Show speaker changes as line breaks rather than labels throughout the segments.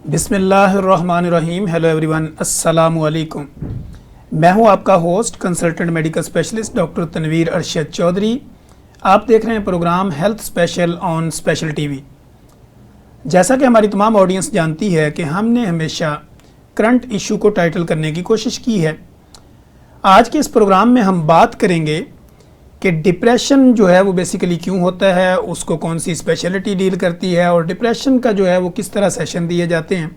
बिस्मिल्लाहिर्रहमानिर्रहीम। Hello everyone, अस्सलामु अलैकुम। मैं हूं आपका host consultant medical specialist doctor Tanveer Arshad Chaudhry. आप देख रहे हैं program health special on special TV. जैसा कि हमारी तमाम ऑडियंस जानती है कि हमने हमेशा करंट इशू को टाइटल करने की कोशिश की है। आज के इस प्रोग्राम में हम बात करेंगे कि डिप्रेशन जो है वो बेसिकली क्यों होता है, उसको कौन सी स्पेशलिटी डील करती है और डिप्रेशन का जो है वो किस तरह सेशन दिए जाते हैं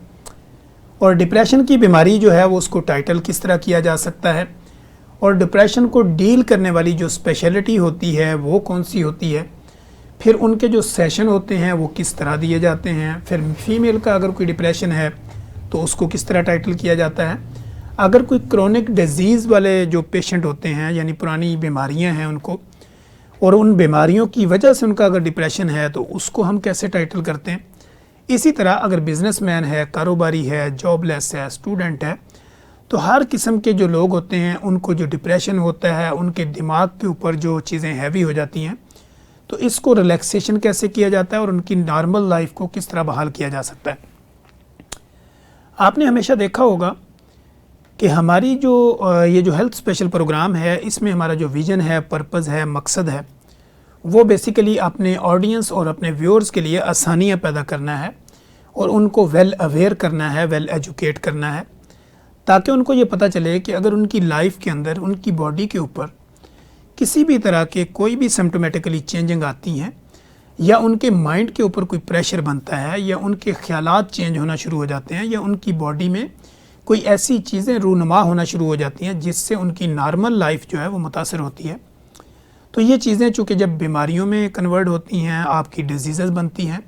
और डिप्रेशन की बीमारी जो है वो उसको टाइटल किस तरह किया जा सकता है और डिप्रेशन को डील करने वाली जो स्पेशलिटी होती है वो कौन सी होती है, फिर उनके जो सेशन होते हैं वो किस तरह दिए जाते हैं, फिर फीमेल का अगर कोई डिप्रेशन है तो उसको किस तरह टाइटल किया जाता है, अगर कोई क्रोनिक डिजीज़ वाले जो पेशेंट होते हैं यानी पुरानी बीमारियां हैं उनको और उन बीमारियों की वजह से उनका अगर डिप्रेशन है तो उसको हम कैसे टाइटल करते हैं। इसी तरह अगर बिजनेसमैन है, कारोबारी है, जॉबलेस है, स्टूडेंट है, तो हर किस्म के जो लोग होते हैं उनको जो डिप्रेशन होता है, उनके दिमाग के ऊपर जो चीज़ें हैवी हो जाती हैं, तो इसको रिलैक्सेशन कैसे किया जाता है और उनकी नॉर्मल लाइफ को किस तरह बहाल किया जा सकता है। आपने हमेशा देखा होगा कि हमारी ये जो हेल्थ स्पेशल प्रोग्राम है, इसमें हमारा जो विज़न है, पर्पज़ है, मकसद है, वो बेसिकली अपने ऑडियंस और अपने व्यूअर्स के लिए आसानियाँ पैदा करना है और उनको वेल अवेयर करना है, वेल एजुकेट करना है, ताकि उनको ये पता चले कि अगर उनकी लाइफ के अंदर उनकी बॉडी के ऊपर किसी भी तरह के कोई भी सिम्टोमेटिकली चेंजिंग आती हैं या उनके माइंड के ऊपर कोई प्रेशर बनता है या उनके ख्यालात चेंज होना शुरू हो जाते हैं या उनकी बॉडी में कोई ऐसी चीज़ें रूनुमा होना शुरू हो जाती हैं जिससे उनकी नॉर्मल लाइफ जो है वो मुतासर होती है, तो ये चीज़ें चूँकि जब बीमारियों में कन्वर्ट होती हैं, आपकी डिजीज़ बनती हैं,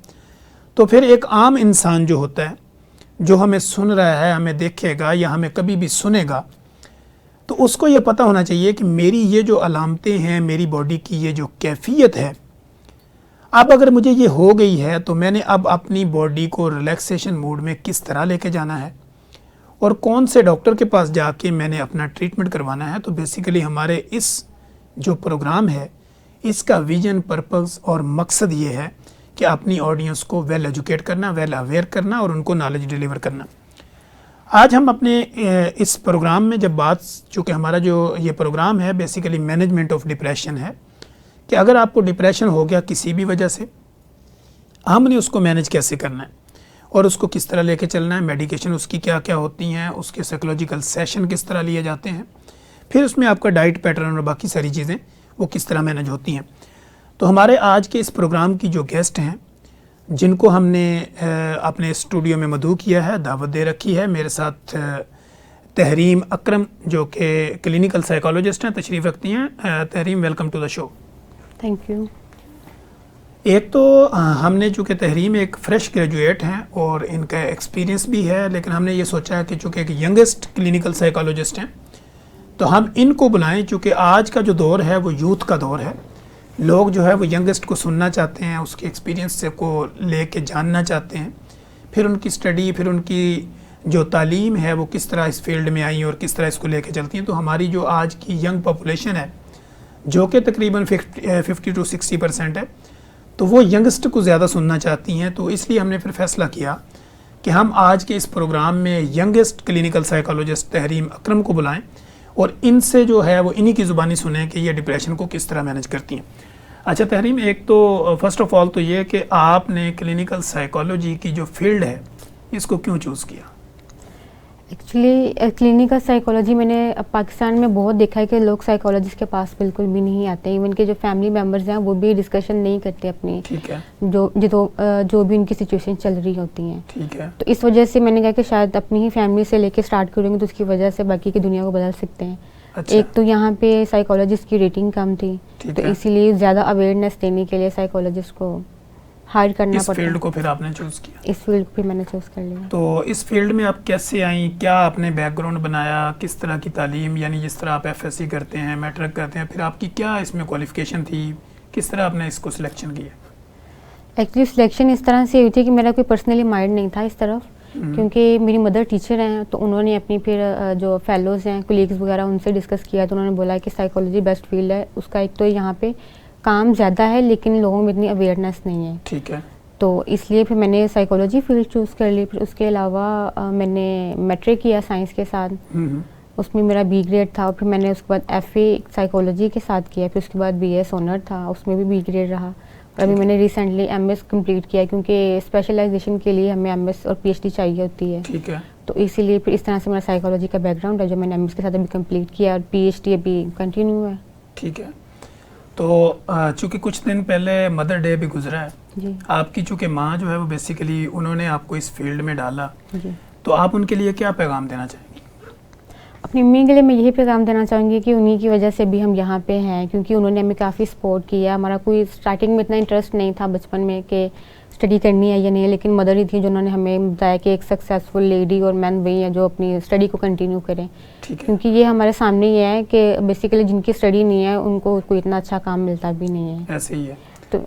तो फिर एक आम इंसान जो होता है, जो हमें सुन रहा है, हमें देखेगा या हमें कभी भी सुनेगा, तो उसको ये पता होना चाहिए कि मेरी ये जो अलामतें हैं, मेरी बॉडी की ये जो कैफियत है, अब अगर मुझे ये हो गई है तो मैंने अब अपनी बॉडी को रिलैक्सेशन मूड में किस तरह लेके जाना है और कौन से डॉक्टर के पास जाके मैंने अपना ट्रीटमेंट करवाना है। तो बेसिकली हमारे इस जो प्रोग्राम है, इसका विजन, पर्पस और मकसद ये है कि अपनी ऑडियंस को वेल एजुकेट करना, वेल अवेयर करना और उनको नॉलेज डिलीवर करना। आज हम अपने इस प्रोग्राम में जब बात, चूँकि हमारा जो ये प्रोग्राम है बेसिकली मैनेजमेंट ऑफ डिप्रेशन है, कि अगर आपको डिप्रेशन हो गया किसी भी वजह से, हमने उसको मैनेज कैसे करना है और उसको किस तरह लेके चलना है, मेडिकेशन उसकी क्या क्या होती हैं, उसके साइकोलॉजिकल सेशन किस तरह लिए जाते हैं, फिर उसमें आपका डाइट पैटर्न और बाकी सारी चीज़ें वो किस तरह मैनेज होती हैं। तो हमारे आज के इस प्रोग्राम की जो गेस्ट हैं, जिनको हमने अपने स्टूडियो में मदऊ किया है, दावत दे रखी है, मेरे साथ तहरीम अकरम जो कि क्लिनिकल साइकोलॉजिस्ट हैं, तशरीफ़ रखती हैं। Tehreem, welcome to the show.
Thank you.
एक तो हमने चूँकि तहरीम एक फ़्रेश ग्रेजुएट हैं और इनका एक्सपीरियंस भी है, लेकिन हमने ये सोचा है कि चूँकि एक यंगेस्ट क्लिनिकल साइकोलॉजिस्ट हैं तो हम इनको बुलाएं, चूँकि आज का जो दौर है वो यूथ का दौर है। लोग जो है वो यंगेस्ट को सुनना चाहते हैं, उसके एक्सपीरियंस से को लेके जानना चाहते हैं, फिर उनकी स्टडी, फिर उनकी जो तालीम है वो किस तरह इस फील्ड में आई और किस तरह इसको लेके चलती हैं। तो हमारी जो आज की यंग पॉपुलेशन है जो कि तकरीबन 50 to 60% है, तो वो यंगस्ट को ज़्यादा सुनना चाहती हैं। तो इसलिए हमने फिर फैसला किया कि हम आज के इस प्रोग्राम में यंगेस्ट क्लिनिकल साइकोलॉजिस्ट तहरीम अकरम को बुलाएं और इनसे जो है वो इन्हीं की ज़ुबानी सुने कि ये डिप्रेशन को किस तरह मैनेज करती हैं। अच्छा तहरीम, एक तो फर्स्ट ऑफ ऑल तो ये कि आपने क्लिनिकल साइकोलॉजी की जो फील्ड है इसको क्यों चूज़ किया?
एक्चुअली क्लिनिकल साइकोलॉजी मैंने पाकिस्तान में बहुत देखा है कि लोग साइकोलॉजिस्ट के पास बिल्कुल भी नहीं आते। इवन के जो फैमिली मेम्बर्स हैं वो भी डिस्कशन नहीं करते अपनी,
ठीक है,
जो भी उनकी सिचुएशन चल रही होती हैं।
ठीक है।
तो इस वजह से मैंने कहा कि शायद अपनी ही फैमिली से लेके स्टार्ट करेंगे तो उसकी वजह से बाकी की दुनिया को बदल सकते हैं।
अच्छा।
एक तो यहाँ पे साइकोलॉजिस्ट की रेटिंग कम थी, तो इसीलिए ज़्यादा अवेयरनेस देने के लिए साइकोलॉजिस्ट को हायर करना पड़ता है।
इस फील्ड को फिर आपने चूज़ किया?
इस फील्ड को मैंने चूज़ कर लिया।
तो इस फील्ड में आप कैसे आई, क्या आपने बैकग्राउंड बनाया, किस तरह की तालीम, यानी जिस तरह आप एफएससी करते हैं, मैट्रिक करते हैं, फिर आपकी क्या इसमें क्वालिफिकेशन थी, किस तरह आपने इसको सिलेक्शन किया?
एक्चुअली सिलेक्शन इस तरह से हुई थी कि मेरा कोई पर्सनली माइंड नहीं था इस तरफ, क्योंकि मेरी मदर टीचर हैं, तो उन्होंने अपनी फिर जो फेलोज़ हैं, कोलीग्स वगैरह, उनसे डिस्कस किया तो उन्होंने बोला कि साइकोलॉजी बेस्ट फील्ड है। उसका एक तो यहाँ पे काम ज़्यादा है लेकिन लोगों में इतनी अवेयरनेस नहीं है।
ठीक है।
तो इसलिए फिर मैंने साइकोलॉजी फील्ड चूज़ कर ली। फिर उसके अलावा मैंने मैट्रिक किया साइंस के साथ, उसमें मेरा बी ग्रेड था। और फिर मैंने उसके बाद एफए साइकोलॉजी के साथ किया। फिर उसके बाद बीएस ऑनर था, उसमें भी बी ग्रेड रहा। और अभी मैंने रिसेंटली एमएस कंप्लीट किया, क्योंकि स्पेशलाइजेशन के लिए हमें एमएस और पीएचडी चाहिए होती है।
ठीक है।
तो इसीलिए फिर इस तरह से मेरा साइकोलॉजी का बैकग्राउंड है, जो मैंने एमएस के साथ अभी कंप्लीट किया और पीएचडी अभी कंटिन्यू है।
ठीक है। तो चूँकि कुछ दिन पहले मदर डे भी गुजरा है
जी।
आपकी, चूँकि माँ जो है वो बेसिकली उन्होंने आपको इस फील्ड में डाला,
जी।
तो आप उनके लिए क्या पैगाम देना चाहेंगे?
अपनी मम्मी के लिए मैं यही पैगाम देना चाहूँगी कि उन्हीं की वजह से भी हम यहाँ पे हैं, क्योंकि उन्होंने हमें काफ़ी सपोर्ट किया। हमारा कोई स्टार्टिंग में इतना इंटरेस्ट नहीं था बचपन में कि स्टडी करनी है या नहीं, लेकिन मदर ही थी जिन्होंने हमें बताया कि एक सक्सेसफुल लेडी और मैन वही है जो अपनी स्टडी को कंटिन्यू करें। क्योंकि ये हमारे सामने ही है कि बेसिकली जिनकी स्टडी नहीं है उनको कोई इतना अच्छा काम मिलता भी नहीं है।
ऐसे ही है।
तो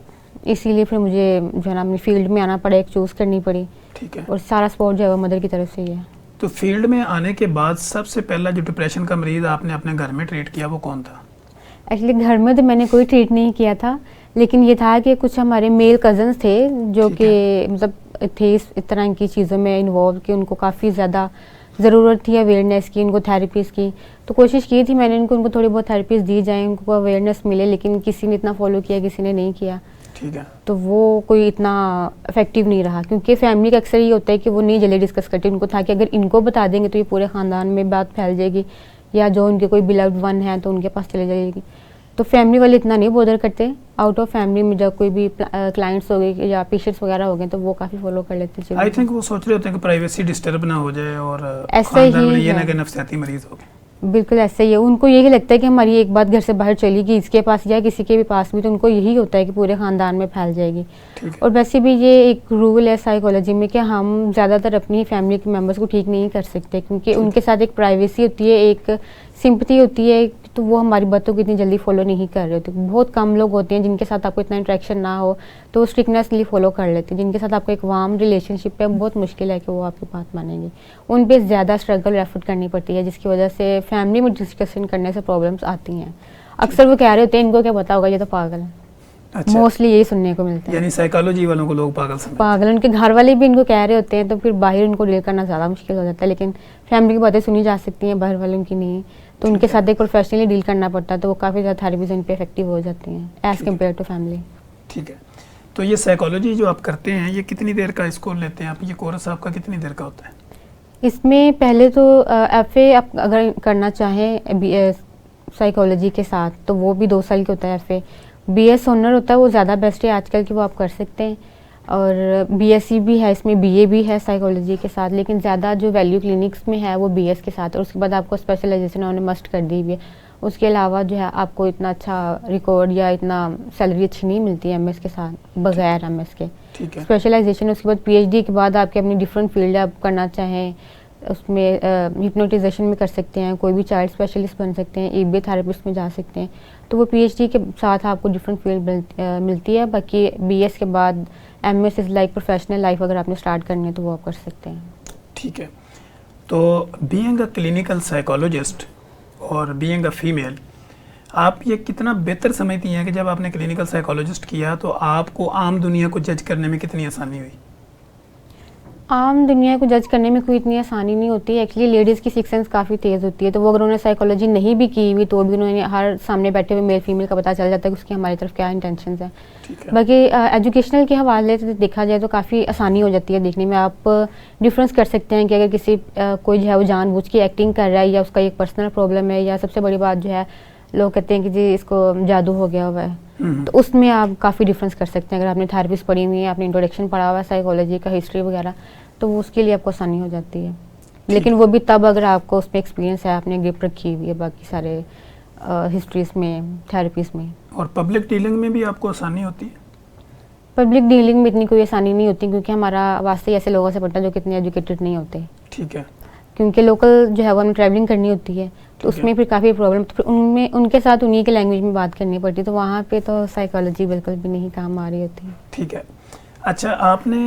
इसीलिए फिर मुझे जो है ना अपनी फील्ड में आना पड़ा, एक चूज़ करनी पड़ी।
ठीक है।
और सारा सपोर्ट जो है वो मदर की तरफ से ही है।
तो फील्ड में आने के बाद सबसे पहला जो डिप्रेशन का मरीज आपने अपने घर में ट्रीट किया वो कौन था?
एक्चुअली घर में तो मैंने कोई ट्रीट नहीं किया था, लेकिन ये था कि कुछ हमारे मेल कज़न्स थे जो कि मतलब थे इस तरह की चीज़ों में इन्वॉल्व, कि उनको काफ़ी ज़्यादा ज़रूरत थी अवेयरनेस की, उनको थेरेपीज़ की। तो कोशिश की थी मैंने उनको थोड़ी बहुत थेरेपीज़ दी जाए, उनको अवेयरनेस मिले, लेकिन किसी ने इतना फॉलो किया, किसी ने नहीं किया।
ठीक है।
तो वो कोई इतना इफेक्टिव नहीं रहा, क्योंकि फैमिली का अक्सर ये होता है कि वो नहीं जल्दी डिस्कस करती। उनको था कि अगर इनको बता देंगे तो ये पूरे ख़ानदान में बात फैल जाएगी, या जो उनके कोई बिलव्ड वन है तो उनके पास चले जाएगी। तो फैमिली वाले इतना नहीं बॉदर करते। आउट ऑफ फैमिली में जब कोई भी क्लाइंट्स हो गए या पेशेंट्स वगैरह हो गए तो वो काफ़ी फॉलो कर लेते हैं।
आई थिंक वो सोच रहे होते हैं कि प्राइवेसी डिस्टर्ब ना हो जाए और
ऐसा ही
ये ना
है।
कि नफसियाती मरीज हो गए।
बिल्कुल ऐसा ही है। उनको यही लगता है कि हमारी एक बात घर से बाहर चली गई इसके पास या किसी के भी पास भी, तो उनको यही होता है कि पूरे ख़ानदान में फैल जाएगी। और वैसे भी ये एक रूल है साइकोलॉजी में कि हम ज़्यादातर अपनी फैमिली के मेंबर्स को ठीक नहीं कर सकते, क्योंकि उनके साथ एक प्राइवेसी होती है, एक सिंपैथी होती है, तो वो हमारी बातों को इतनी जल्दी फॉलो नहीं कर रहे होते। बहुत कम लोग होते हैं जिनके साथ आपको इतना इंटरेक्शन ना हो तो वो स्ट्रिक्टनेसली फॉलो कर लेते हैं। जिनके साथ आपको एक वार्म रिलेशनशिप है बहुत मुश्किल है कि वो आपकी बात मानेंगे। उन पे ज़्यादा स्ट्रगल एफर्ट करनी पड़ती है, जिसकी वजह से फैमिली में डिस्कशन करने से प्रॉब्लम्स आती हैं। अक्सर वो कह रहे होते हैं इनको क्या पता होगा, ये तो पागल है।
अच्छा।
मोस्टली यही सुनने को मिलता है।
यानी साइकोलॉजी वालों को लोग पागल समझते हैं।
पागल उनके घर वाले भी इनको कह रहे होते हैं, तो फिर बाहर उनको डील करना ज़्यादा मुश्किल हो जाता है। लेकिन फैमिली की बातें सुनी जा सकती हैं, बाहर वालों की नहीं, तो उनके साथ एक प्रोफेशनली डील करना पड़ता है, तो वो काफ़ी ज़्यादा थेरेपीज उन पे इफेक्टिव हो जाती हैं एज़ कम्पेयर टू फैमिली।
ठीक है। तो ये साइकोलॉजी जो आप करते हैं ये कितनी देर का इसको लेते हैं आप? ये कोर्स आपका कितनी देर का होता है?
इसमें पहले तो एफए आप अगर करना चाहें साइकोलॉजी के साथ तो वो भी 2 साल की होता है। एफए बीएस ऑनर होता है, वो ज़्यादा बेस्ट है आजकल की, वो आप कर सकते हैं। और बीएससी भी है, इसमें बीए भी है साइकोलॉजी के साथ, लेकिन ज़्यादा जो वैल्यू क्लिनिक्स में है वो बीएस के साथ। और उसके बाद आपको स्पेशलाइजेशन उन्होंने मस्ट कर दी हुई है। उसके अलावा जो है आपको इतना अच्छा रिकॉर्ड या इतना सैलरी अच्छी नहीं मिलती है एमएस के साथ, बगैर एमएस के। स्पेशलाइजेशन उसके बाद पीएचडी के बाद आपके अपनी डिफरेंट फील्ड आप करना चाहें उसमें हिप्नोटाइजेशन में कर सकते हैं, कोई भी चाइल्ड स्पेशलिस्ट बन सकते हैं, ईबी थेरेपिस्ट में जा सकते हैं। तो वो पीएचडी के साथ आपको डिफरेंट फील्ड मिलती है। बाकी बीएस के बाद MS is like professional life, अगर आपने स्टार्ट करनी है तो वो आप कर सकते हैं।
ठीक है। तो बीइंग अ क्लिनिकल साइकोलॉजिस्ट और बीइंग अ फीमेल, आप ये कितना बेहतर समझती हैं कि जब आपने क्लिनिकल साइकोलॉजिस्ट किया तो आपको आम दुनिया को जज करने में कितनी आसानी हुई?
आम दुनिया को जज करने में कोई इतनी आसानी नहीं होती है। एक्चुअली लेडीज़ की सिक्स सेंस काफ़ी तेज़ होती है, तो वो अगर उन्होंने साइकोलॉजी नहीं भी की हुई तो भी उन्होंने हर सामने बैठे हुए मेल फीमेल का पता चल जाता है कि उसकी हमारी तरफ क्या इंटेंशंस है। बाकी एजुकेशनल के हवाले से देखा जाए तो काफ़ी आसानी हो जाती है देखने में। आप डिफरेंस कर सकते हैं कि अगर किसी कोई जो है वो जानबूझ के एक्टिंग कर रहा है या उसका एक पर्सनल प्रॉब्लम है, या सबसे बड़ी बात जो है लोग कहते हैं कि जी इसको जादू हो गया हुआ है, तो उसमें आप काफ़ी डिफरेंस कर सकते हैं। अगर आपने थेरेपिस्ट पढ़ी हुई है, आपने इंट्रोडक्शन पढ़ा हुआ है साइकोलॉजी का, हिस्ट्री वगैरह, तो वो उसके लिए आपको आसानी हो जाती है। लेकिन वो भी तब अगर आपको उसमें एक्सपीरियंस है, आपने ग्रिप रखी हुई है बाकी सारे हिस्ट्रीज में, थेरेपीज में।
और पब्लिक डीलिंग में भी आपको आसानी होती है?
पब्लिक डीलिंग में इतनी कोई आसानी नहीं होती, क्योंकि हमारा वास्ते ऐसे लोगों से पड़ता है जो कितने एजुकेटेड नहीं होते।
ठीक है।
क्योंकि लोकल जो है वो हमें ट्रैवलिंग करनी होती है, तो उसमें फिर काफ़ी प्रॉब्लम, तो फिर उनमें उनके साथ उन्हीं के लैंग्वेज में बात करनी पड़ती है, तो वहाँ पे तो साइकोलॉजी बिल्कुल भी नहीं काम आ रही होती।
ठीक है। अच्छा, आपने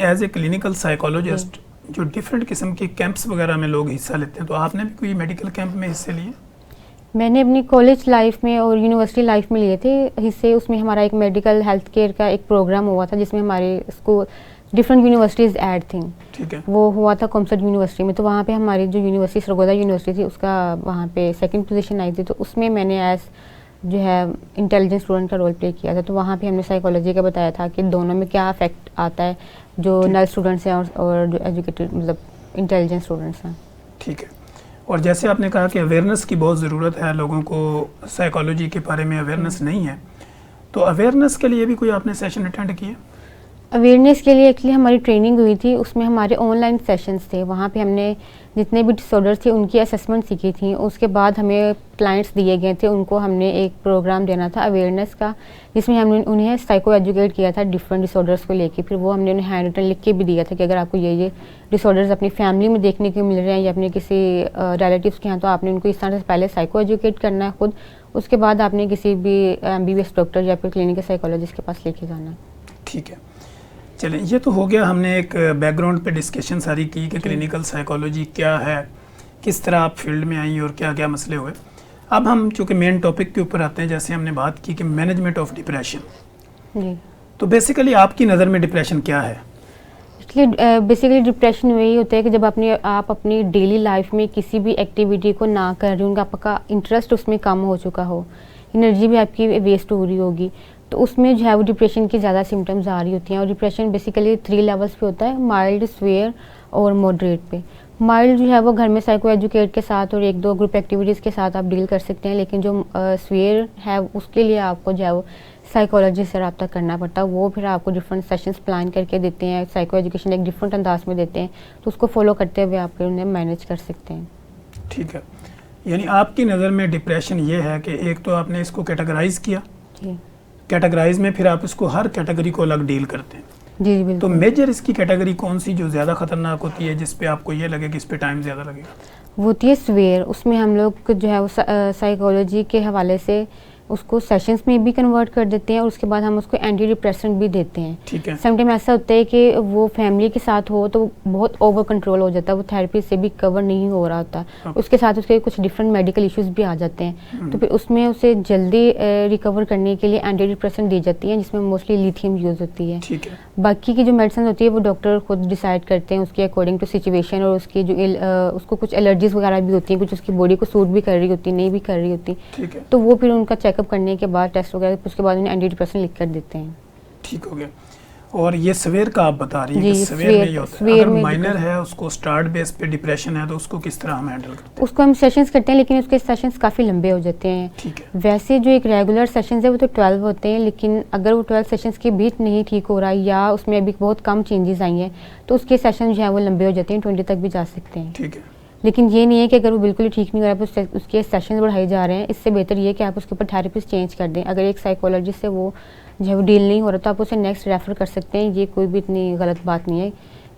एज ए क्लिनिकल साइकोलॉजिस्ट जो डिफरेंट किस्म के कैंप्स वगैरह में लोग हिस्सा लेते हैं, तो आपने भी कोई मेडिकल कैंप में हिस्से लिए?
मैंने अपनी कॉलेज लाइफ में और यूनिवर्सिटी लाइफ में लिए थे हिस्से। उसमें हमारा एक मेडिकल हेल्थ केयर का एक प्रोग्राम हुआ था जिसमें हमारे स्कूल डिफरेंट यूनिवर्सिटीज़ ऐड थी।
ठीक है।
वो हुआ था कॉमसर्ट यूनिवर्सिटी में। तो वहाँ पे हमारी जो यूनिवर्सिटी सरगोदा यूनिवर्सिटी थी उसका वहाँ पे सेकंड पोजीशन आई थी। तो उसमें मैंने एज जो है इंटेलिजेंस स्टूडेंट का रोल प्ले किया था। तो वहाँ पे हमने साइकोलॉजी का बताया था कि दोनों में क्या अफेक्ट आता है जो नल स्टूडेंट्स हैं और जो एजुकेटेड मतलब इंटेलिजेंस स्टूडेंट्स हैं।
ठीक है। और जैसे आपने कहा कि अवेयरनेस की बहुत ज़रूरत है, लोगों को साइकोलॉजी के बारे में अवेयरनेस नहीं है, तो अवेयरनेस के लिए भी कोई आपने सेशन अटेंड किए?
अवेयरनेस के लिए एक्चुअली हमारी ट्रेनिंग हुई थी, उसमें हमारे ऑनलाइन सेशंस थे। वहाँ पे हमने जितने भी डिसऑर्डर्स थे उनकी असेसमेंट सीखी थी। उसके बाद हमें क्लाइंट्स दिए गए थे, उनको हमने एक प्रोग्राम देना था अवेयरनेस का जिसमें हमने उन्हें साइको एजुकेट किया था डिफरेंट डिसऑर्डर्स को लेके। फिर वो हमने उन्हें हैंड रिटन लिख के भी दिया था कि अगर आपको ये डिसऑर्डर्स अपनी फैमिली में देखने को मिल रहे हैं या अपने किसी रिलेटिव्स के यहाँ, तो आपने उनको इस तरह से पहले साइको एजुकेट करना है खुद। उसके बाद आपने किसी भी MBBS डॉक्टर या फिर क्लिनिकल साइकोलॉजिस्ट के पास लेके जाना है।
ठीक है। चलें, ये तो हो गया, हमने एक बैकग्राउंड पे डिस्कशन सारी की कि क्लिनिकल साइकोलॉजी क्या है, किस तरह आप फील्ड में आई और क्या क्या मसले हुए। अब हम चूँकि मेन टॉपिक के ऊपर आते हैं, जैसे हमने बात की कि मैनेजमेंट ऑफ डिप्रेशन।
जी,
तो बेसिकली आपकी नज़र में डिप्रेशन क्या है?
इसलिए बेसिकली डिप्रेशन वही होता है कि जब आप अपनी डेली लाइफ में किसी भी एक्टिविटी को ना कर रहे हो, आपका इंटरेस्ट उसमें कम हो चुका हो, एनर्जी भी आपकी वेस्ट हो रही होगी, तो उसमें जो है वो डिप्रेशन की ज़्यादा सिम्टम्स आ रही होती हैं। और डिप्रेशन बेसिकली 3 लेवल्स पे होता है, माइल्ड, स्वेयर और मॉडरेट पे। माइल्ड जो है वो घर में साइको एजुकेट के साथ और 1-2 ग्रुप एक्टिविटीज़ के साथ आप डील कर सकते हैं, लेकिन जो स्वेयर है उसके लिए आपको जो है वो साइकोलॉजिस्ट से रब्ता करना पड़ता है। वो फिर आपको डिफरेंट सेशंस प्लान करके देते हैं, साइको एजुकेशन एक डिफरेंट अंदाज में देते हैं, तो उसको फॉलो करते हुए आप फिर उन्हें मैनेज कर सकते हैं।
ठीक है। यानी आपकी नज़र में डिप्रेशन ये है कि एक तो आपने इसको कैटेगराइज किया,
जी
कैटेगराइज में फिर आप इसको हर कैटेगरी को अलग डील करते हैं।
जी
तो
बिल्कुल।
मेजर इसकी कैटेगरी कौन सी जो ज़्यादा खतरनाक होती है, जिस पे आपको ये लगे कि इस पे टाइम ज़्यादा लगेगा?
वो होती है स्वेयर। उसमें हम लोग जो है वो साइकोलॉजी के हवाले से उसको सेशंस में भी कन्वर्ट कर देते हैं और उसके बाद हम उसको एंटी डिप्रेसेंट भी देते हैं।
ठीक है।
समटाइम ऐसा होता है कि वो फैमिली के साथ हो तो बहुत ओवर कंट्रोल हो जाता है, वो थेरेपी से भी कवर नहीं हो रहा होता। उसके साथ उसके कुछ डिफरेंट मेडिकल इश्यूज भी आ जाते हैं, तो फिर उसमें उसे जल्दी रिकवर करने के लिए एंटी डिप्रेसेंट दी जाती है जिसमें मोस्टली लिथियम यूज़ होती है।
ठीक है।
बाकी की जो मेडिसिन होती है वो डॉक्टर खुद डिसाइड करते हैं उसके अकॉर्डिंग टू सिचुएशन, और उसकी जो उसको कुछ एलर्जीज वगैरह भी होती हैं, कुछ उसकी बॉडी को सूट भी कर रही होती, नहीं भी कर रही होती।
ठीक है।
तो वो फिर उनका चेकअप करने के बाद टेस्ट वगैरह, उसके बाद उन्हें एंटी डिप्रेसेंट लिख कर देते हैं।
ठीक हो गया। और ये सवेर का आप बता रही हैं
जी,
कि सवेर में ये होता है,
सवेर
अगर
में
माइनर है उसको स्टार्ट बेस पे डिप्रेशन है तो उसको किस तरह हम हैंडल करते हैं?
उसको हम सेशंस करते हैं, लेकिन उसके सेशंस काफ़ी लंबे हो जाते हैं।
ठीक है।
वैसे जो एक रेगुलर सेशंस है वो तो 12 होते हैं, लेकिन अगर वो 12 सेशंस के बीच नहीं ठीक हो रहा या उसमें अभी बहुत कम चेंजेस आई हैं तो उसके सेशन जो है वो लंबे हो जाते हैं, 20 तक भी जा सकते हैं।
ठीक है।
लेकिन ये नहीं है कि अगर वो बिल्कुल ही ठीक नहीं हो रहा है तो उसके सेशंस बढ़ाए जा रहे हैं। इससे बेहतर ये है कि आप उसके ऊपर थेरेपिस्ट चेंज कर दें। अगर एक साइकोलॉजिस्ट से वो जो है वो डील नहीं हो रहा तो आप उसे नेक्स्ट रेफर कर सकते हैं। ये कोई भी इतनी गलत बात नहीं है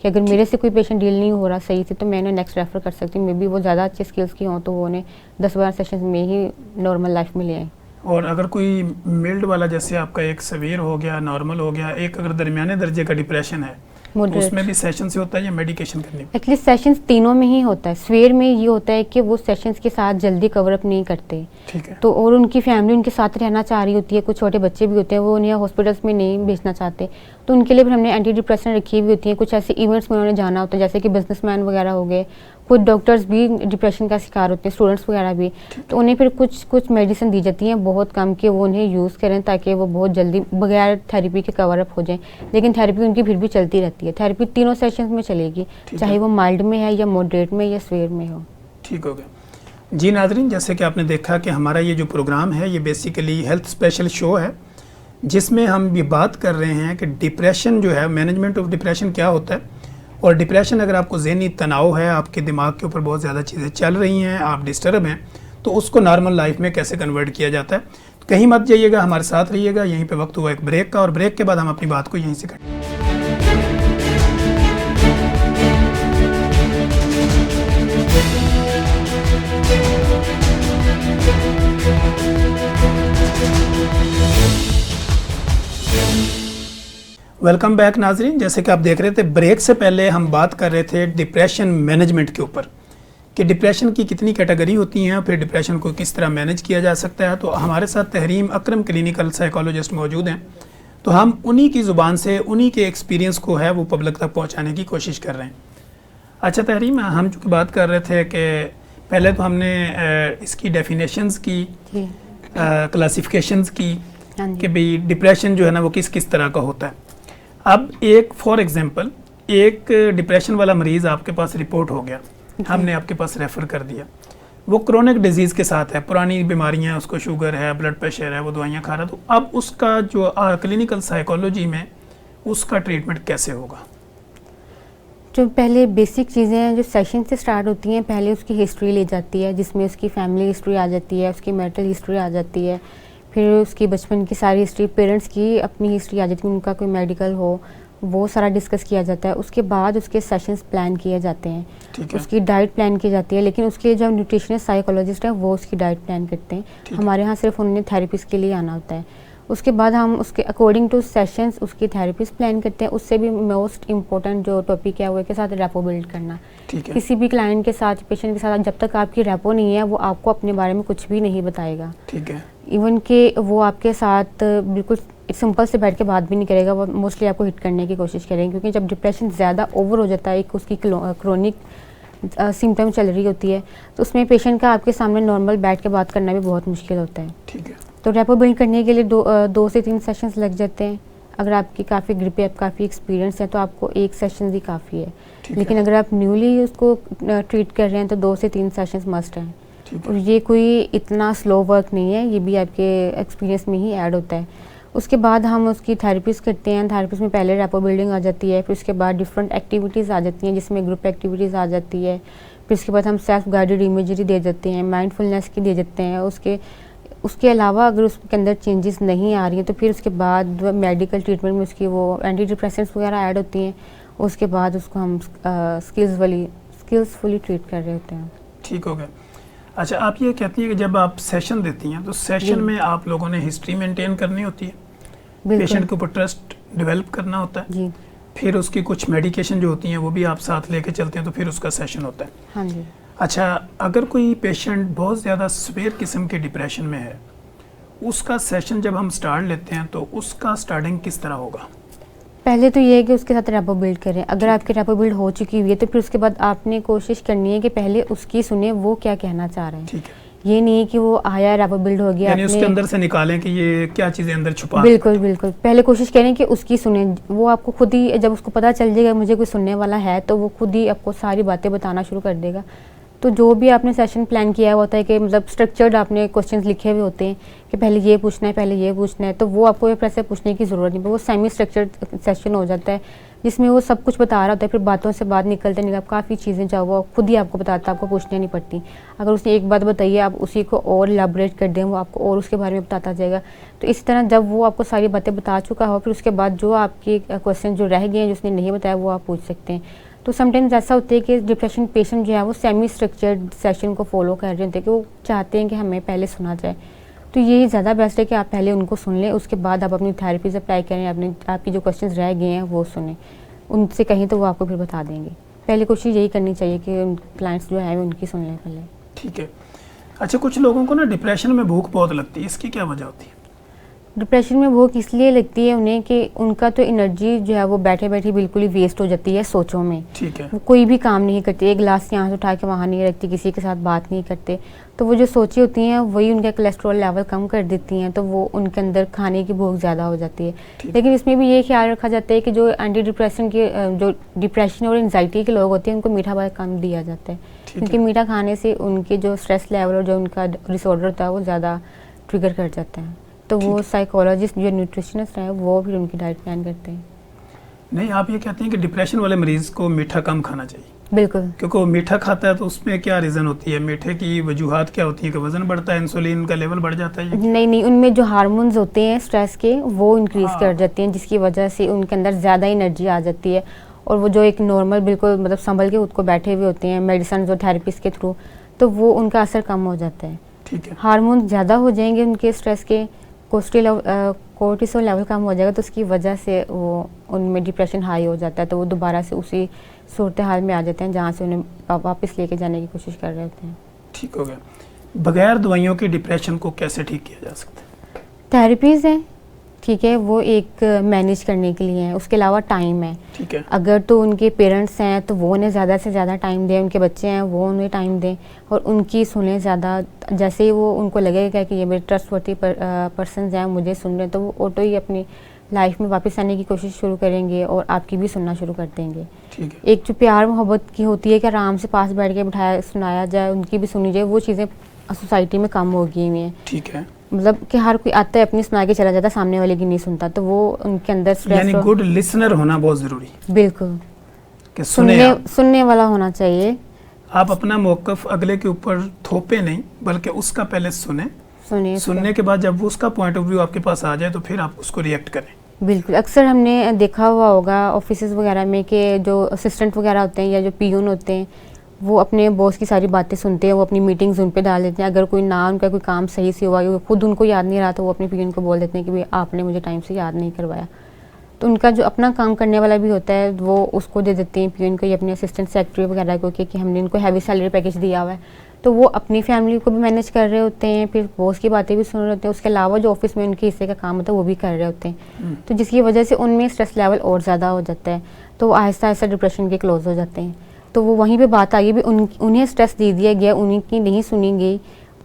कि अगर मेरे से कोई पेशेंट डील नहीं हो रहा सही से तो मैं उन्हें नेक्स्ट रेफर कर सकती हूँ। मे बी वो ज़्यादा अच्छे स्किल्स की हों तो वो उन्हें 10-12 सेशंस में ही नॉर्मल लाइफ में ले आए।
और अगर कोई मिल्ड वाला, जैसे आपका एक सवेर हो गया, नॉर्मल हो गया, एक अगर दरमियाने दर्जे का डिप्रेशन है, तो उसमें भी सेशन से होता है या मेडिकेशन करनी पड़ती है?
एक्चुअली सेशंस तीनों में ही होता है। स्वेयर में ये होता है कि वो सेशंस के साथ जल्दी कवर अप नहीं करते।
ठीक है।
तो और उनकी फैमिली उनके साथ रहना चाह रही होती है, कुछ छोटे बच्चे भी होते हैं, वो उन्हें हॉस्पिटल्स में नहीं भेजना चाहते, तो उनके लिए भी हमने एंटी डिप्रेशन रखी हुई होती है। कुछ ऐसे इवेंट्स में उन्होंने जाना होता है, जैसे कि बिजनेसमैन वगैरह हो गए, कुछ डॉक्टर्स भी डिप्रेशन का शिकार होते हैं, स्टूडेंट्स वगैरह भी, तो उन्हें फिर कुछ मेडिसिन दी जाती हैं बहुत कम कि वो उन्हें यूज़ करें ताकि वो बहुत जल्दी बगैर थेरेपी के कवर अप हो जाएं। लेकिन थेरेपी उनकी फिर भी चलती रहती है। थेरेपी तीनों सेशंस में चलेगी, चाहे वो माइल्ड में है या मॉडरेट में या स्वेयर में हो।
ठीक हो गया जी। नाज़रीन, जैसे कि आपने देखा कि हमारा ये जो प्रोग्राम है ये बेसिकली हेल्थ स्पेशल शो है जिसमें हम ये बात कर रहे हैं कि डिप्रेशन जो है, मैनेजमेंट ऑफ डिप्रेशन क्या होता है, और डिप्रेशन अगर आपको ज़हनी तनाव है, आपके दिमाग के ऊपर बहुत ज़्यादा चीज़ें चल रही हैं, आप डिस्टर्ब हैं, तो उसको नॉर्मल लाइफ में कैसे कन्वर्ट किया जाता है। तो कहीं मत जाइएगा, हमारे साथ रहिएगा। यहीं पे वक्त हुआ एक ब्रेक का, और ब्रेक के बाद हम अपनी बात को यहीं से करेंगे। वेलकम बैक नाजरीन। जैसे कि आप देख रहे थे, ब्रेक से पहले हम बात कर रहे थे डिप्रेशन मैनेजमेंट के ऊपर कि डिप्रेशन की कितनी कैटेगरी होती हैं, फिर डिप्रेशन को किस तरह मैनेज किया जा सकता है। तो हमारे साथ तहरीम अकरम क्लिनिकल साइकोलॉजिस्ट मौजूद हैं, तो हम उन्हीं की ज़ुबान से उन्हीं के एक्सपीरियंस को है वो पब्लिक तक पहुंचाने की कोशिश कर रहे हैं। अच्छा तहरीम, हम चूँकि बात कर रहे थे कि पहले तो हमने इसकी डेफिनेशंस की, क्लासिफिकेशंस की कि भाई डिप्रेशन जो है ना वो किस किस तरह का होता है। अब एक फॉर एग्जांपल एक डिप्रेशन वाला मरीज़ आपके पास रिपोर्ट हो गया, हमने आपके पास रेफ़र कर दिया, वो क्रोनिक डिजीज़ के साथ है, पुरानी बीमारियां, उसको शुगर है, ब्लड प्रेशर है, वो दवाइयाँ खा रहा है, तो अब उसका जो क्लिनिकल साइकोलॉजी में उसका ट्रीटमेंट कैसे होगा?
जो पहले बेसिक चीज़ें हैं जो सेशन से स्टार्ट होती हैं, पहले उसकी हिस्ट्री ली जाती है, जिसमें उसकी फैमिली हिस्ट्री आ जाती है, उसकी मैरिटल हिस्ट्री आ जाती है, फिर उसकी बचपन की सारी हिस्ट्री, पेरेंट्स की अपनी हिस्ट्री आ जाती है, उनका कोई मेडिकल हो वो सारा डिस्कस किया जाता है। उसके बाद उसके सेशंस प्लान किए जाते हैं, उसकी डाइट प्लान की जाती है, लेकिन उसके जो न्यूट्रिशनिस्ट साइकोलॉजिस्ट हैं वो उसकी डाइट प्लान करते हैं। हमारे यहाँ सिर्फ उन्हें थेरेपिस्ट के लिए आना होता है। उसके बाद हम उसके अकॉर्डिंग टू सेशंस उसकी थेरेपिस्ट प्लान करते हैं। उससे भी मोस्ट इम्पोर्टेंट जो टॉपिक है वो के साथ रेपो बिल्ड करना। किसी भी क्लाइंट के साथ, पेशेंट के साथ जब तक आपकी रेपो नहीं है वो आपको अपने बारे में कुछ भी नहीं बताएगा।
ठीक है।
इवन कि वो आपके साथ बिल्कुल सिंपल से बैठ के बात भी नहीं करेगा, वो मोस्टली आपको हिट करने की कोशिश करेंगे, क्योंकि जब डिप्रेशन ज़्यादा ओवर हो जाता है, एक उसकी क्रोनिक सिम्टम चल रही होती है, तो उसमें पेशेंट का आपके सामने नॉर्मल बैठ के बात करना भी बहुत मुश्किल होता है।
ठीक है।
तो रेपो बिल्ड करने के लिए 2 से 3 सेशंस लग जाते हैं। अगर आपकी काफ़ी ग्रिप है, काफ़ी एक्सपीरियंस है, तो आपको 1 सेशन ही काफ़ी है। लेकिन अगर आप न्यूली उसको ट्रीट कर रहे हैं तो 2 से 3 सेशंस मस्ट हैं। और ये कोई इतना स्लो वर्क नहीं है, ये भी आपके एक्सपीरियंस में ही ऐड होता है। उसके बाद हम उसकी थेरेपीज़ करते हैं। थेरेपीज़ में पहले रेपो बिल्डिंग आ जाती है, फिर उसके बाद डिफरेंट एक्टिविटीज़ आ जाती हैं, जिसमें ग्रुप एक्टिविटीज़ आ जाती है। फिर उसके बाद हम सेल्फ गाइडेड इमेजरी दे देते हैं, माइंडफुलनेस की दे देते हैं। उसके अलावा अगर उसके अंदर चेंजेस नहीं आ रही हैं तो फिर उसके बाद मेडिकल ट्रीटमेंट में उसकी वो एंटी डिप्रेसेंट्स वगैरह ऐड होती हैं। उसके बाद उसको हम स्किल्सफुली ट्रीट कर रहे होते हैं।
ठीक हो गया। अच्छा, आप ये कहती हैं कि जब आप सेशन देती हैं तो सेशन में आप लोगों ने हिस्ट्री मेंटेन करनी होती है, पेशेंट के ऊपर ट्रस्ट डेवलप करना होता है
जी।
फिर उसकी कुछ मेडिकेशन जो होती हैं वो भी आप साथ लेके चलते हैं, तो फिर उसका सेशन होता है।
हाँ जी।
अच्छा, अगर कोई पेशेंट बहुत ज़्यादा सीवियर किस्म के डिप्रेशन में है, उसका सेशन जब हम स्टार्ट लेते हैं तो उसका स्टार्टिंग किस तरह होगा?
पहले तो ये है कि उसके साथ रेपो बिल्ड करें। अगर आपकी रेपो बिल्ड हो चुकी हुई है तो फिर उसके बाद आपने कोशिश करनी है कि पहले उसकी सुने वो क्या कहना चाह रहे हैं।
ठीक है।
ये नहीं है कि वो आया, रेपो बिल्ड हो गया,
यानी उसके अंदर से निकालें कि ये क्या चीज़ें अंदर छुपा।
बिल्कुल बिल्कुल। पहले कोशिश करें कि उसकी सुने। वो आपको खुद ही, जब उसको पता चल जाएगा मुझे कोई सुनने वाला है, तो वो खुद ही आपको सारी बातें बताना शुरू कर देगा। तो जो भी आपने सेशन प्लान किया हुआ होता है कि मतलब स्ट्रक्चर्ड आपने क्वेश्चंस लिखे हुए होते हैं कि पहले ये पूछना है, पहले ये पूछना है, तो वो आपको ऐसे पूछने की ज़रूरत नहीं। वो सेमी स्ट्रक्चर्ड सेशन हो जाता है जिसमें वो सब कुछ बता रहा होता है। फिर बातों से बात निकलते काफ़ी चीज़ें जो वो खुद ही आपको बताता है, आपको पूछनी नहीं पड़ती। अगर उसने एक बात बताई है, आप उसी को और इलाबोरेट कर दें, वो आपको और उसके बारे में बताता जाएगा। तो इस तरह जब वो आपको सारी बातें बता चुका हो, फिर उसके बाद जो आपके क्वेश्चन जो रह गए हैं, जो उसने नहीं बताया, वो आप पूछ सकते हैं। तो समटाइम्स ऐसा होता है कि डिप्रेशन पेशेंट जो है वो सेमी स्ट्रक्चर्ड सेशन को फॉलो कर रहे होते हैं कि वो चाहते हैं कि हमें पहले सुना जाए। तो ये ज़्यादा बेस्ट है कि आप पहले उनको सुन लें, उसके बाद आप अपनी थेरेपीज अप्लाई करें, आपकी जो क्वेश्चंस रह गए हैं वो सुनें, उनसे कहीं तो वो आपको फिर बता देंगे। पहले कोशिश यही करनी चाहिए कि क्लाइंट्स जो है उनकी सुन लें पहले।
ठीक है। अच्छा, कुछ लोगों को ना डिप्रेशन में भूख बहुत लगती है, इसकी क्या वजह होती है?
डिप्रेशन में भूख इसलिए लगती है उन्हें कि उनका तो एनर्जी जो है वो बैठे बैठे बिल्कुल ही वेस्ट हो जाती है सोचों में।
ठीक है।
वो कोई भी काम नहीं करते, एक गिलास यहाँ से उठा के वहाँ नहीं रखती, किसी के साथ बात नहीं करते। तो वो जो सोची होती हैं वही उनका कोलेस्ट्रॉल लेवल कम कर देती हैं, तो वो उनके अंदर खाने की भूख ज़्यादा हो जाती है। लेकिन इसमें भी ये ख्याल रखा जाता है कि जो एंटी डिप्रेशन के जो डिप्रेशन और एंजाइटी के लोग होते हैं उनको मीठा बहुत कम दिया जाता है, क्योंकि मीठा खाने से उनके जो स्ट्रेस लेवल और जो उनका डिसऑर्डर होता है वो ज़्यादा ट्रिगर कर जाता है। तो वो साइकोलॉजिस्ट जो न्यूट्रिशनिस्ट हैं वो फिर उनकी डाइट प्लान करते हैं।
नहीं, आप ये कहते हैं कि डिप्रेशन वाले मरीज को मीठा कम खाना चाहिए?
बिल्कुल।
क्योंकि वो मीठा खाता है तो उसमें क्या रीज़न होती है? मीठे की वजूहात क्या होती है कि वजन बढ़ता है, इंसुलिन का लेवल बढ़ जाता है?
नहीं, उनमें जो हार्मोन्स होते हैं स्ट्रेस के वो इंक्रीज कर जाते हैं, जिसकी वजह से उनके अंदर ज़्यादा एनर्जी आ जाती है। और वो जो एक नॉर्मल बिल्कुल मतलब संभल के खुद को बैठे हुए होते हैं मेडिसिन और थेरेपीज के थ्रू, तो वो उनका असर कम हो जाता है।
ठीक है।
हार्मोन ज़्यादा हो जाएंगे उनके स्ट्रेस के, कोर्टिसोल लेवल कम हो जाएगा, तो उसकी वजह से वो उनमें डिप्रेशन हाई हो जाता है, तो वो दोबारा से उसी सूरत हाल में आ जाते हैं जहाँ से उन्हें वापस लेके जाने की कोशिश कर रहे होते हैं।
ठीक हो गया। बगैर दवाइयों के डिप्रेशन को कैसे ठीक किया जा सकता है?
थेरेपीज़ हैं, ठीक है, वो एक मैनेज करने के लिए है, उसके अलावा टाइम है।
ठीक है।
अगर तो उनके पेरेंट्स हैं तो वो उन्हें ज़्यादा से ज़्यादा टाइम दें, उनके बच्चे हैं वो उन्हें टाइम दें और उनकी सुने ज़्यादा। जैसे ही वो उनको लगेगा कि ये मेरे ट्रस्टवर्थी पर्सन्स हैं, मुझे सुन रहे हैं, तो वो ऑटो ही अपनी लाइफ में वापस आने की कोशिश शुरू करेंगे और आपकी भी सुनना शुरू कर देंगे।
ठीक है।
एक जो प्यार मोहब्बत की होती है कि आराम से पास बैठ के बिठाया सुनाया जाए, उनकी भी सुनी जाए, वो चीज़ें सोसाइटी में कम हो गई हुई हैं।
ठीक है।
मतलब कि हर कोई आता है अपनी सुना के चला जाता है, सामने वाले की नहीं सुनता, तो वो उनके अंदर
यानी गुड लिसनर होना बहुत जरूरी है।
बिल्कुल,
कि सुनने
वाला होना चाहिए।
आप अपना मौकफ अगले के ऊपर थोपे नहीं, बल्कि उसका पहले सुनने के बाद जब उसका पॉइंट ऑफ व्यू आपके पास आ जाए तो फिर आप उसको रिएक्ट करें।
बिल्कुल, अक्सर हमने देखा हुआ होगा ऑफिसेज वगैरह में कि जो असिस्टेंट वगैरह होते हैं या जो पियून होते हैं वो अपने बॉस की सारी बातें सुनते हैं, वो अपनी मीटिंग्स उन पे डाल देते हैं। अगर कोई उनका कोई काम सही से हुआ, खुद उनको याद नहीं रहा, तो वो अपने पियून को बोल देते हैं कि भाई आपने मुझे टाइम से याद नहीं करवाया। तो उनका जो अपना काम करने वाला भी होता है वो उसको दे देते हैं पियून को या अपने असिस्टेंट सेक्रेटरी वगैरह को कि हमने उनको हैवी सैलरी पैकेज दिया हुआ है। तो वो अपनी फैमिली को भी मैनेज कर रहे होते हैं, फिर बॉस की बातें भी सुन रहे होते हैं, उसके अलावा जो ऑफिस में उनके हिस्से का काम होता है वो भी कर रहे होते हैं। तो जिसकी वजह से उनमें स्ट्रेस लेवल और ज़्यादा हो जाता है, तो आहिस्ता आहिस्ता डिप्रेशन के क्लोज हो जाते हैं। तो वो वहीं पे बात आ गई भी उन्हें स्ट्रेस दे दिया गया, उनकी नहीं सुनी गई,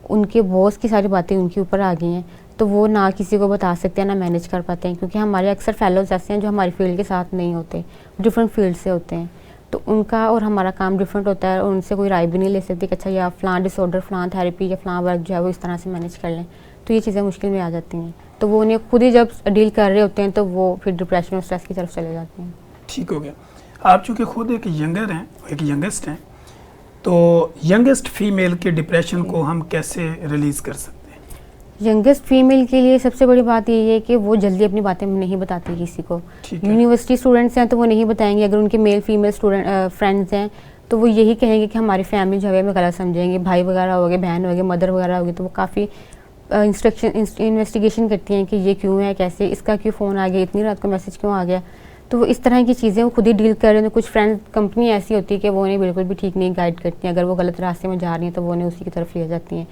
उनके बॉस की सारी बातें उनके ऊपर आ गई हैं, तो वो ना किसी को बता सकते हैं ना मैनेज कर पाते हैं। क्योंकि हमारे अक्सर फेलोज ऐसे हैं जो हमारी फील्ड के साथ नहीं होते, डिफरेंट फील्ड से होते हैं, तो उनका और हमारा काम डिफरेंट होता है और उनसे कोई राय भी नहीं ले सकती कि अच्छा या फ़लाँ डिसऑर्डर, फ़लाँ थेरेपी या फ़लाँ वर्क जो है वो इस तरह से मैनेज कर लें। तो ये चीज़ें मुश्किल में आ जाती हैं, तो वो उन्हें खुद ही जब डील कर रहे होते हैं तो वो फिर डिप्रेशन और स्ट्रेस की तरफ चले जाते हैं।
ठीक हो गया। आप चूँकि खुद एक यंगर हैं, एक यंगेस्ट हैं, तो यंगेस्ट फीमेल के डिप्रेशन को हम कैसे रिलीज़ कर सकते हैं?
यंगेस्ट फीमेल के लिए सबसे बड़ी बात यही है कि वो जल्दी अपनी बातें नहीं बताती किसी को। यूनिवर्सिटी स्टूडेंट्स हैं तो वो नहीं बताएंगे, अगर उनके मेल फीमेल स्टूडेंट फ्रेंड्स हैं तो वो यही कहेंगे कि हमारी फैमिली जो है हमें गलत समझेंगे, भाई वगैरह हो गए, बहन हो गए, मदर वगैरह हो गए, तो वो काफ़ी इन्वेस्टिगेशन करती हैं कि ये क्यों है, कैसे, इसका क्यों फ़ोन आ गया, इतनी रात को मैसेज क्यों आ गया। तो वो इस तरह की चीज़ें वो खुद ही डील कर रहे हैं। कुछ फ्रेंड कंपनी ऐसी होती है कि वो उन्हें बिल्कुल भी ठीक नहीं गाइड करती हैं, अगर वो गलत रास्ते में जा रही हैं तो वो उन्हें उसी की तरफ ले जाती हैं,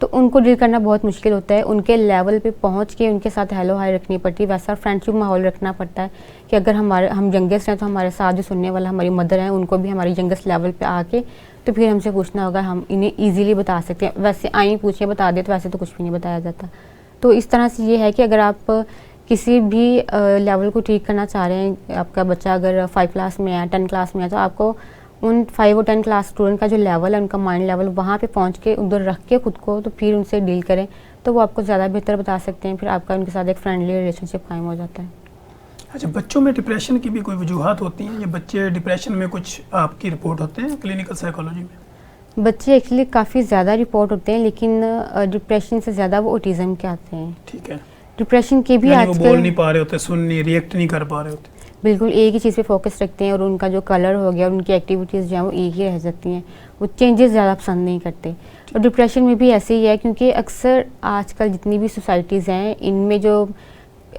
तो उनको डील करना बहुत मुश्किल होता है। उनके लेवल पे पहुंच के उनके साथ हेलो हाय रखनी पड़ती है, वैसा फ्रेंडशिप माहौल रखना पड़ता है कि अगर हम यंगेस्ट हैं तो हमारे साथ जो सुनने वाला हमारी मदर हैं उनको भी हमारी यंगेस्ट लेवल पे आके तो फिर हमसे पूछना होगा, हम इन्हें ईजिली बता सकते हैं। वैसे आई पूछिए बता दे तो वैसे तो कुछ भी नहीं बताया जाता। तो इस तरह से ये है कि अगर आप किसी भी लेवल को ठीक करना चाह रहे हैं, आपका बच्चा अगर 5 क्लास में है, 10 क्लास में है, तो आपको उन 5 और 10 क्लास स्टूडेंट का जो लेवल है, उनका माइंड लेवल, वहाँ पे पहुँच के उधर रख के खुद को तो फिर उनसे डील करें, तो वो आपको ज़्यादा बेहतर बता सकते हैं। फिर आपका उनके साथ एक फ्रेंडली रिलेशनशिप कायम हो जाता है।
अच्छा, बच्चों में डिप्रेशन की भी कोई वजूहत होती हैं? ये बच्चे डिप्रेशन में कुछ आपकी रिपोर्ट होते हैं क्लिनिकल साइकोलॉजी में?
बच्चे एक्चुअली काफ़ी ज़्यादा रिपोर्ट होते हैं, लेकिन डिप्रेशन से ज़्यादा वो ऑटिज़म के आते हैं।
ठीक है।
डिप्रेशन के भी
आजकल वो बोल नहीं पा रहे होते, सुन नहीं, रिएक्ट नहीं कर पा रहे होते,
बिल्कुल एक ही चीज़ पे फोकस रखते हैं और उनका जो कलर हो गया, उनकी एक्टिविटीज़ जो है वो एक ही रह जाती हैं, वो चेंजेस ज़्यादा पसंद नहीं करते। और डिप्रेशन में भी ऐसे ही है, क्योंकि अक्सर आजकल जितनी भी सोसाइटीज़ हैं इनमें जो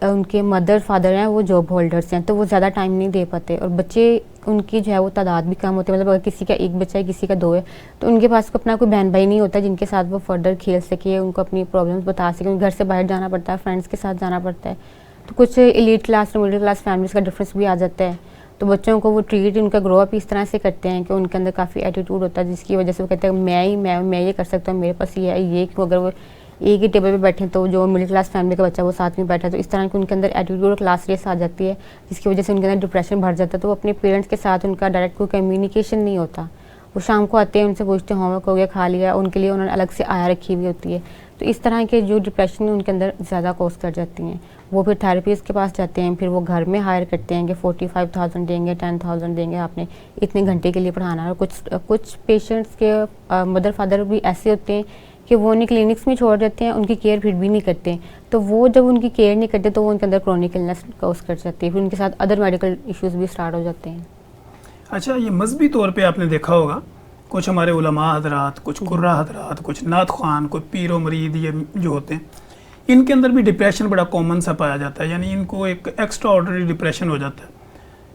उनके मदर फादर हैं वो जॉब होल्डर्स हैं, तो वो ज़्यादा टाइम नहीं दे पाते और बच्चे उनकी जो है वो तादाद भी कम होती है। मतलब अगर किसी का एक बच्चा है, किसी का 2 है, तो उनके पास अपना कोई बहन भाई नहीं होता जिनके साथ वो फर्दर खेल सके, उनको अपनी प्रॉब्लम्स बता सके। घर से बाहर जाना पड़ता है, फ्रेंड्स के साथ जाना पड़ता है, तो कुछ एलीट क्लास और मिडिल क्लास फैमिलीज़ का डिफरेंस भी आ जाता है। तो बच्चों को वो ट्रीट, उनका ग्रो अप इस तरह से करते हैं कि उनके अंदर काफ़ी एटीट्यूड होता है, जिसकी वजह से वो कहते हैं मैं ये कर सकता हूँ, मेरे पास ये है, ये क्यों। अगर वो एक ही टेबल पे बैठे तो जो मिडिल क्लास फैमिली का बच्चा वो साथ में बैठा है, तो इस तरह की उनके अंदर एटीट्यूड और क्लास रेस आ जाती है, जिसकी वजह से उनके अंदर डिप्रेशन बढ़ जाता है। तो वो अपने पेरेंट्स के साथ उनका डायरेक्ट कोई कम्युनिकेशन नहीं होता। वो शाम को आते हैं, उनसे पूछते हैं होमवर्क हो गया, खा लिया, उनके लिए उन्होंने अलग से आया रखी हुई होती है। तो इस तरह के जो डिप्रेशन उनके अंदर ज़्यादा कॉज कर जाती हैं, वो फिर थेरेपिस्ट के पास जाते हैं, फिर वो घर में हायर करते हैं कि 45,000 देंगे, 10,000 देंगे, आपने इतने घंटे के लिए पढ़ाना है। और कुछ पेशेंट्स के मदर फादर भी ऐसे होते हैं कि वो उन्हें क्लिनिक्स में छोड़ देते हैं, उनकी केयर फिर भी नहीं करते। तो वो जब उनकी केयर नहीं करते तो वो उनके अंदर क्रॉनिक इलनेस कॉज कर जाती है, फिर उनके साथ अदर मेडिकल इश्यूज भी स्टार्ट हो जाते हैं।
अच्छा, ये मजहबी तौर पे आपने देखा होगा कुछ हमारे उलमा हजरात, कुछ कुर्रा हजरात, कुछ नात खान, कोई पीरो मरीद, ये जो होते हैं, इनके अंदर भी डिप्रेशन बड़ा कॉमन सा पाया जाता है। यानी इनको एक एक्स्ट्रा ऑर्डिनरी डिप्रेशन हो जाता है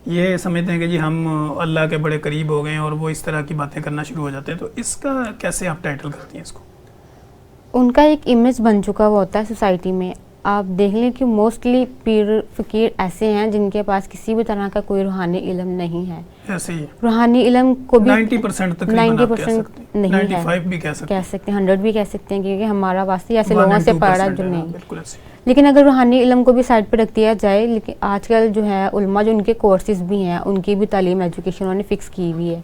ये समझते हैं कि जी हम अल्लाह के बड़े करीब हो गए हैं और वो इस तरह की बातें करना शुरू हो जाते हैं, तो इसका कैसे आप टाइटल करती हैं इसको?
उनका एक इमेज बन चुका हुआ होता है सोसाइटी में। आप देख लें कि मोस्टली पीर फ़कीर ऐसे हैं जिनके पास किसी भी तरह का कोई रूहानी इल्म नहीं है।
ऐसे ही है।
रूहानी इल्म को भी
90% तकरीबन आप कह सकते हैं,
नहीं है,
95 भी कह सकते हैं,
100 भी कह सकते हैं, क्योंकि हमारा वास्ते ऐसे लोगों से पढ़ा जो नहीं।
बिल्कुल ऐसे।
लेकिन अगर रूहानी इल्म को भी साइड पर रख दिया जाए, लेकिन आजकल जो है उलमा जो उनके कोर्सेज भी हैं उनकी भी तालीम एजुकेशन उन्होंने फिक्स की हुई है,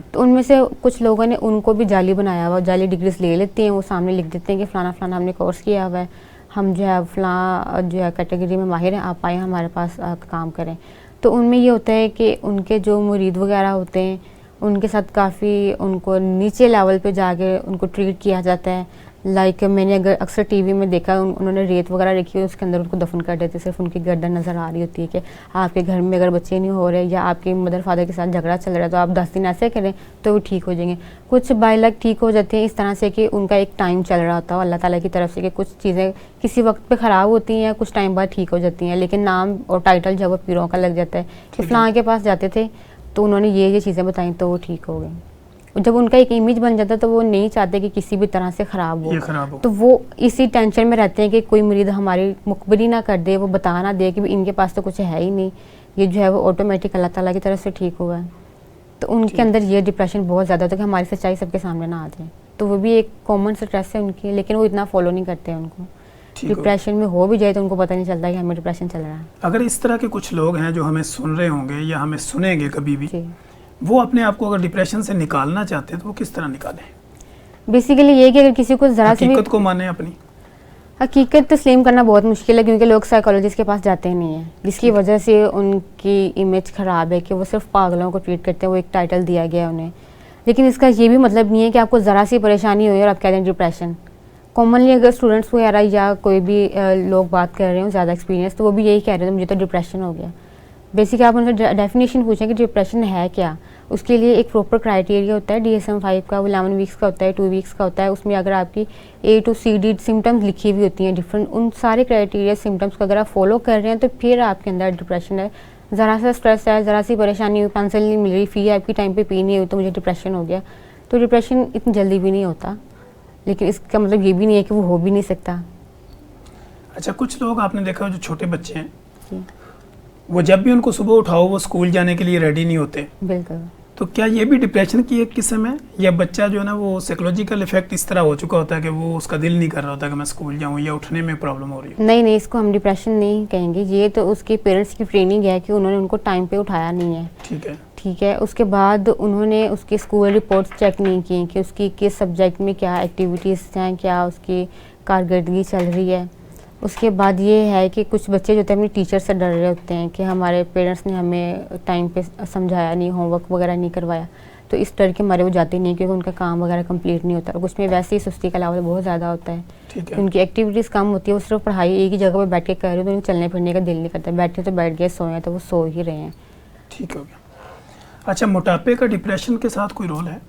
तो उनमें से कुछ लोगों ने उनको भी जाली बनाया हुआ, जाली डिग्रीज ले लेते हैं, वो सामने लिख देते हैं कि फ़लाना फ़लाना हमने कोर्स किया हुआ है, हम जो है फ़लाँ जो है कैटेगरी में माहिर हैं, आप आए हमारे पास काम करें। तो उनमें ये होता है कि उनके जो मुरीद वगैरह होते हैं उनके साथ काफ़ी उनको नीचे लेवल पे जाके उनको ट्रीट किया जाता है। लाइक मैंने अगर अक्सर टीवी में देखा उन्होंने रेत वगैरह रखी है, उसके अंदर उनको दफन कर देते, सिर्फ उनकी गर्दन नज़र आ रही होती है कि आपके घर में अगर बच्चे नहीं हो रहे या आपके मदर फादर के साथ झगड़ा चल रहा है तो आप 10 दिन ऐसे करें तो वो ठीक हो जाएंगे। कुछ बाय लक ठीक हो जाते हैं इस तरह से कि उनका एक टाइम चल रहा होता है अल्लाह ताला की तरफ से कि कुछ चीज़ें किसी वक्त पे ख़राब होती हैं, कुछ टाइम बाद ठीक हो जाती हैं, लेकिन नाम और टाइटल जब वो पीरों का लग जाता है कि फ़लाँ के पास जाते थे तो उन्होंने ये चीज़ें बताई तो वो ठीक हो गए। जब उनका एक इमेज बन जाता है तो वो नहीं चाहते कि किसी भी तरह से ख़राब हो, तो वो इसी टेंशन में रहते हैं कि कोई मरीद हमारी मुखबरी ना कर दे, वो बता ना दे कि इनके पास तो कुछ है ही नहीं, ये जो है वो ऑटोमेटिक अल्लाह ताला की तरफ से ठीक हुआ है। तो उनके अंदर ये डिप्रेशन बहुत ज़्यादा होता है कि हमारी सच्चाई सबके सामने ना आ जाए। तो वो भी एक कॉमन स्ट्रेस है उनकी, लेकिन वो इतना फॉलो नहीं करते हैं उनको। डिप्रेशन में हो भी जाए तो उनको पता नहीं चलता कि हमें डिप्रेशन चल रहा है।
अगर इस तरह के कुछ लोग हैं जो हमें सुन रहे होंगे या हमें सुनेंगे कभी भी, वो अपने आप को अगर डिप्रेशन से निकालना चाहते हैं तो वो किस तरह निकालें?
बेसिकली ये कि अगर किसी को ज़रा सी
हकीकत को माने, अपनी
हकीकत तस्लीम करना बहुत मुश्किल है, क्योंकि लोग साइकोलॉजिस्ट के पास जाते नहीं हैं, जिसकी वजह से उनकी इमेज ख़राब है कि वो सिर्फ पागलों को ट्रीट करते हैं, वो एक टाइटल दिया गया है उन्हें। लेकिन इसका ये भी मतलब नहीं है कि आपको ज़रा सी परेशानी हुई और आप कह दें डिप्रेशन। कॉमनली अगर स्टूडेंट्स वगैरह या कोई भी लोग बात कर रहे हो ज़्यादा एक्सपीरियंस, तो वो भी यही कह रहे थे मुझे तो डिप्रेशन हो गया। बेसिक आप उनसे डेफिनेशन पूछें कि डिप्रेशन है क्या, उसके लिए एक प्रॉपर क्राइटेरिया होता है DSM-5 का, वो 11 वीक्स का होता है, 2 वीक्स का होता है। उसमें अगर आपकी A to CD सिम्टम्स लिखी हुई होती हैं डिफरेंट, उन सारे क्राइटेरिया सिम्टम्स को अगर आप फॉलो कर रहे हैं तो फिर आपके अंदर डिप्रेशन है। ज़रा सा स्ट्रेस है, ज़रा सी परेशानी हुई, पेंसिल नहीं मिल रही, फ़ी आपकी टाइम पे पी नहीं हुई तो मुझे डिप्रेशन हो गया, तो डिप्रेशन इतनी जल्दी भी नहीं होता, लेकिन इसका मतलब ये भी नहीं है कि वो हो भी नहीं सकता।
अच्छा, कुछ लोग आपने देखा जो छोटे बच्चे हैं, वो जब भी उनको सुबह उठाओ वो स्कूल जाने के लिए रेडी नहीं होते।
बिल्कुल।
तो क्या ये भी डिप्रेशन की एक किस्म है, या बच्चा जो है ना वो साइकोलॉजिकल इफेक्ट इस तरह हो चुका होता है कि वो उसका दिल नहीं कर रहा होता कि मैं स्कूल जाऊँ, या उठने में प्रॉब्लम हो रही है?
नहीं, इसको हम डिप्रेशन नहीं कहेंगे, ये तो उसके पेरेंट्स की ट्रेनिंग है कि उन्होंने उनको टाइम पे उठाया नहीं है। ठीक है। उसके बाद उन्होंने उसकी स्कूल रिपोर्ट्स चेक नहीं की कि उसकी किस सब्जेक्ट में क्या एक्टिविटीज़ हैं, क्या उसकी कारकर्दगी चल रही है। उसके बाद ये है कि कुछ बच्चे जो होते हैं अपने टीचर से डर रहे होते हैं कि हमारे पेरेंट्स ने हमें टाइम पे समझाया नहीं, होमवर्क वगैरह नहीं करवाया, तो इस डर के मारे वो जाते नहीं क्योंकि उनका काम वगैरह कंप्लीट नहीं होता। और कुछ में वैसे ही सुस्ती का लेवल बहुत ज़्यादा होता है, उनकी एक्टिविटीज़ कम होती है, वो सिर्फ पढ़ाई एक ही जगह पर बैठ के कर रहे हो तो उन्हें चलने फिरने का दिल नहीं करता, बैठे तो बैठ गए, सोए तो वो सो ही रहे हैं।
ठीक हो गया। अच्छा, मोटापे का डिप्रेशन के साथ कोई रोल है?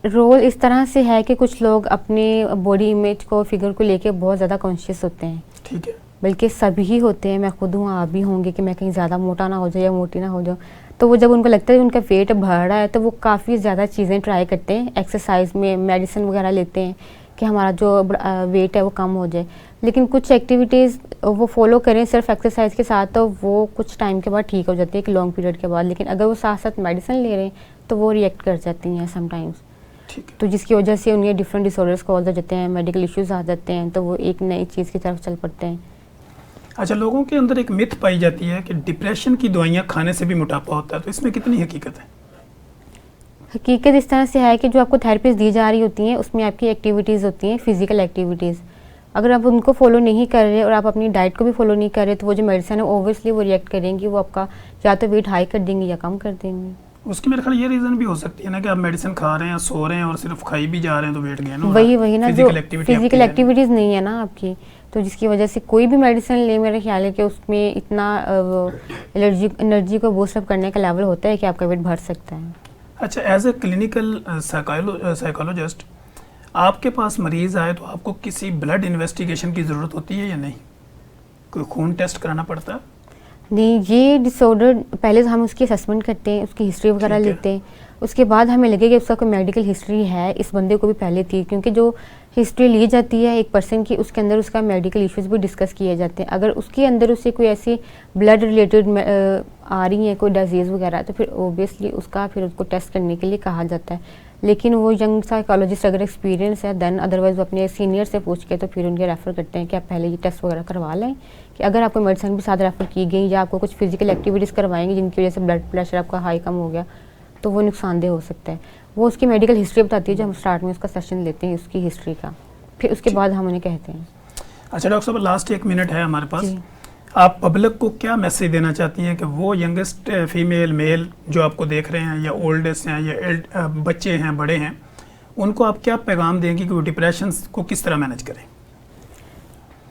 रोल इस तरह से है कि कुछ लोग अपनी बॉडी इमेज को, फिगर को लेके बहुत ज़्यादा कॉन्शियस होते हैं।
ठीक है।
बल्कि सभी ही होते हैं, मैं खुद हूँ, आप भी होंगे कि मैं कहीं ज़्यादा मोटा ना हो जाए या मोटी ना हो जाऊँ। तो वो जब उनको लगता है कि उनका वेट बढ़ रहा है तो वो काफ़ी ज़्यादा चीज़ें ट्राई करते हैं, एक्सरसाइज में मेडिसिन वगैरह लेते हैं कि हमारा जो वेट है वो कम हो जाए। लेकिन कुछ एक्टिविटीज़ वो फॉलो करें सिर्फ एक्सरसाइज के साथ तो वो कुछ टाइम के बाद ठीक हो जाती है, एक लॉन्ग पीरियड के बाद। लेकिन अगर वो साथ साथ मेडिसिन ले रहे हैं तो वो रिएक्ट कर जाती हैं समटाइम्स, तो जिसकी वजह से उन्हें डिफरेंट डिसऑर्डर्स कॉल हो जाते हैं, मेडिकल इश्यूज आ जाते हैं, तो वो एक नई चीज़ की तरफ चल पड़ते हैं।
अच्छा, लोगों के अंदर एक मिथ पाई जाती है कि डिप्रेशन की दवाइयाँ खाने से भी मोटापा होता है, तो इसमें कितनी हकीकत है?
हकीकत इस तरह से है कि जो आपको थेरेपीज दी जा रही होती हैं उसमें आपकी एक्टिविटीज़ होती हैं, फिजिकल एक्टिविटीज़। अगर आप उनको फॉलो नहीं कर रहे और आप अपनी डाइट को भी फॉलो नहीं कर रहे तो वो जो मेडिसिन है ओब्वियसली वो रिएक्ट करेंगी, वो आपका या तो वेट हाई कर देंगी या कम कर देंगी।
उसकी मेरे ख्याल ये रीज़न भी हो सकती है ना कि आप मेडिसिन खा रहे हैं, सो रहे हैं और सिर्फ खाई भी जा रहे हैं तो वेट गेन हो रहा है।
वही ना, जो फिजिकल एक्टिविटीज़ नहीं है ना आपकी, तो जिसकी वजह से कोई भी मेडिसिन ले, मेरा ख्याल है कि उसमें इतना एनर्जी को बूस्ट अप करने का लेवल होता है कि आपका वेट बढ़ सकता है।
अच्छा, एज ए क्लिनिकल साइकोलॉजिस्ट आपके पास मरीज़ आए तो आपको किसी ब्लड इन्वेस्टिगेशन की ज़रूरत होती है या नहीं? कोई खून टेस्ट कराना पड़ता है?
नहीं, ये डिसऑर्डर पहले तो हम उसकी असेसमेंट करते हैं, उसकी हिस्ट्री वगैरह
ठीक है।
लेते हैं। उसके बाद हमें लगे कि उसका कोई मेडिकल हिस्ट्री है, इस बंदे को भी पहले थी, क्योंकि जो हिस्ट्री ली जाती है एक पर्सन की, उसके अंदर उसका मेडिकल इश्यूज भी डिस्कस किए जाते हैं। अगर उसके अंदर उससे कोई ऐसी ब्लड रिलेटेड आ रही है कोई डिजीज़ वगैरह, तो फिर ओबियसली उसका फिर उसको टेस्ट करने के लिए कहा जाता है। लेकिन वो यंग साइकोलॉजिस्ट अगर एक्सपीरियंस है देन, अदरवाइज वो अपने सीनियर से पूछ के तो फिर उनके रेफ़र करते हैं कि आप पहले ये टेस्ट वगैरह करवा लें, कि अगर आपको मेडिसिन भी साथ रेफ़र की गई या आपको कुछ फिजिकल एक्टिविटीज़ करवाएंगे जिनकी वजह से ब्लड प्रेशर आपका हाई कम हो गया, तो वो नुकसानदेह हो सकता है। वो उसकी मेडिकल हिस्ट्री बताती है, जो हम स्टार्ट में उसका सेशन लेते हैं उसकी हिस्ट्री का, फिर उसके बाद हम उन्हें कहते हैं।
अच्छा डॉक्टर साहब, लास्ट 1 मिनट है हमारे पास,
जी।
आप पब्लिक को क्या मैसेज देना चाहती हैं कि वो यंगेस्ट फीमेल मेल जो आपको देख रहे हैं, या ओल्डेस्ट हैं, या बच्चे हैं, बड़े हैं, उनको आप क्या पैगाम देंगे कि वो डिप्रेशन को किस तरह मैनेज करें?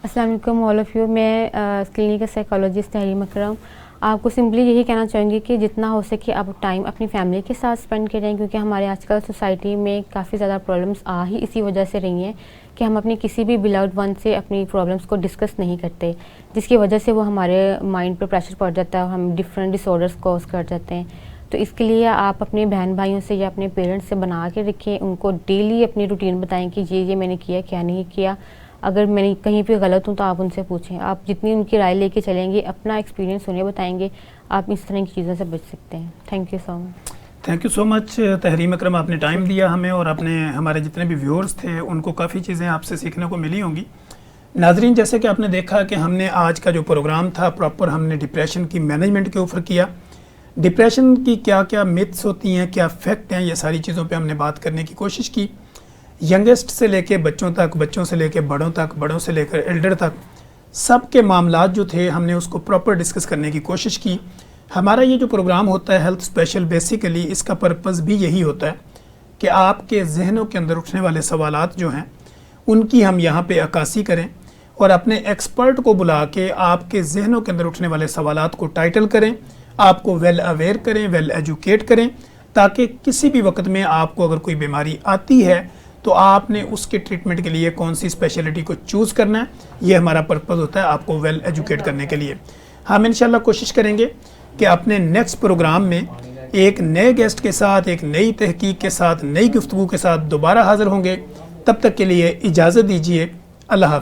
अस्सलाम वालेकुम ऑल ऑफ़ यू। मैं क्लिनिकल साइकोलॉजिस्ट तहरीम अकरम। आपको सिंपली यही कहना चाहूँगी कि जितना हो सके आप टाइम अपनी फैमिली के साथ स्पेंड करें, क्योंकि हमारे आजकल सोसाइटी में काफ़ी ज़्यादा प्रॉब्लम्स आ ही इसी वजह से रही हैं कि हम अपनी किसी भी बिलव्ड वन से अपनी प्रॉब्लम्स को डिस्कस नहीं करते, जिसकी वजह से वो हमारे माइंड पर प्रेशर पड़ जाता है, हम डिफरेंट डिसऑर्डर्स कॉज कर जाते हैं। तो इसके लिए आप अपने बहन भाइयों से या अपने पेरेंट्स से बना के रखें, उनको डेली अपनी रूटीन बताएं कि ये मैंने किया, क्या नहीं किया। अगर मैं कहीं पे गलत हूँ तो आप उनसे पूछें। आप जितनी उनकी राय लेके चलेंगे, अपना एक्सपीरियंस उन्हें बताएंगे, आप इस तरह की चीज़ों से बच सकते हैं। Thank you so much.
Thank you so much Tahreem Akram, आपने टाइम दिया हमें, और आपने हमारे जितने भी व्यूअर्स थे उनको काफ़ी चीज़ें आपसे सीखने को मिली होंगी। नाजरीन, जैसे कि आपने देखा कि हमने आज का जो प्रोग्राम था प्रॉपर हमने डिप्रेशन की मैनेजमेंट के ऊपर किया। डिप्रेशन की क्या क्या मिथ्स होती हैं, क्या फैक्ट हैं, ये सारी चीज़ों पे हमने बात करने की कोशिश की। यंगेस्ट से लेके बच्चों तक, बच्चों से लेके बड़ों तक, बड़ों से लेकर एल्डर तक, सब के मामलात जो थे हमने उसको प्रॉपर डिस्कस करने की कोशिश की। हमारा ये जो प्रोग्राम होता है हेल्थ स्पेशल, बेसिकली इसका पर्पस भी यही होता है कि आपके जहनों के अंदर उठने वाले सवालात जो हैं उनकी हम यहाँ पे अक्कासी करें, और अपने एक्सपर्ट को बुला के आपके जहनों के अंदर उठने वाले सवालात को टाइटल करें, आपको वेल अवेयर करें, वेल एजुकेट करें, ताकि किसी भी वक्त में आपको अगर कोई बीमारी आती है तो आपने उसके ट्रीटमेंट के लिए कौन सी स्पेशलिटी को चूज़ करना है। ये हमारा पर्पज़ होता है, आपको वेल एजुकेट करने के लिए। हम इंशाल्लाह कोशिश करेंगे कि अपने नेक्स्ट प्रोग्राम में एक नए गेस्ट के साथ, एक नई तहकीक के साथ, नई गुफ्तगू के साथ दोबारा हाज़िर होंगे। तब तक के लिए इजाज़त दीजिए। अल्लाह हाफ़िज़।